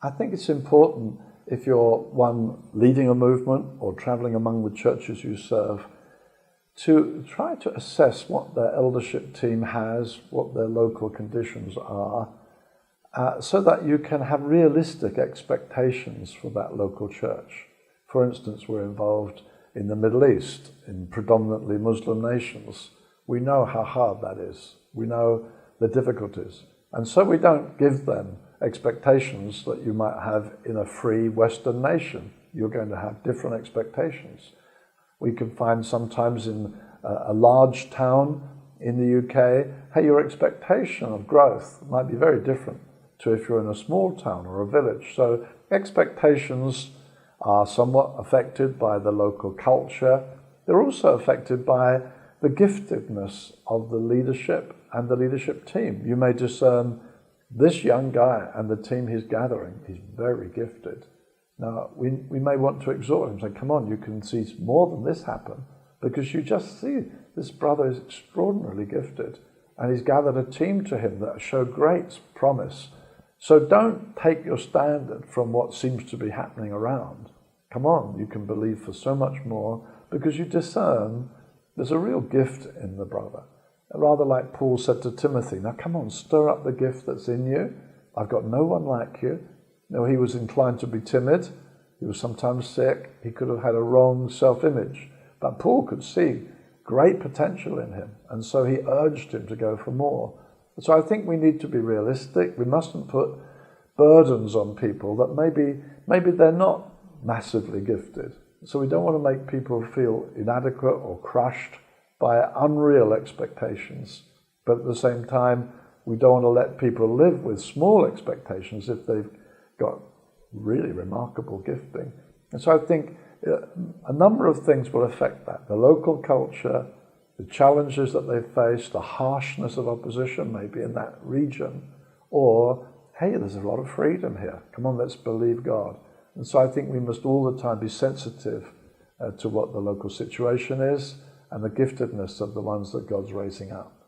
I think it's important, if you're one leading a movement or traveling among the churches you serve, to try to assess what their eldership team has, what their local conditions are, so that you can have realistic expectations for that local church. For instance, we're involved in the Middle East, in predominantly Muslim nations. We know how hard that is. We know the difficulties. And so we don't give them expectations that you might have in a free Western nation. You're going to have different expectations. We can find sometimes in a large town in the UK, hey, your expectation of growth might be very different to if you're in a small town or a village. So expectations are somewhat affected by the local culture. They're also affected by the giftedness of the leadership and the leadership team. You may discern this young guy and the team he's gathering is very gifted. Now, we may want to exhort him, say, come on, you can see more than this happen, because you just see this brother is extraordinarily gifted, and he's gathered a team to him that show great promise. So don't take your standard from what seems to be happening around. Come on, you can believe for so much more, because you discern there's a real gift in the brother. Rather like Paul said to Timothy, now come on, stir up the gift that's in you. I've got no one like you. No, he was inclined to be timid. He was sometimes sick. He could have had a wrong self-image. But Paul could see great potential in him. And so he urged him to go for more. So I think we need to be realistic. We mustn't put burdens on people that maybe they're not massively gifted. So we don't want to make people feel inadequate or crushed by unreal expectations. But at the same time, we don't want to let people live with small expectations if they've got really remarkable gifting. And so I think a number of things will affect that. The local culture, the challenges that they face, the harshness of opposition maybe in that region, or, hey, there's a lot of freedom here. Come on, let's believe God. And so I think we must all the time be sensitive to what the local situation is and the giftedness of the ones that God's raising up.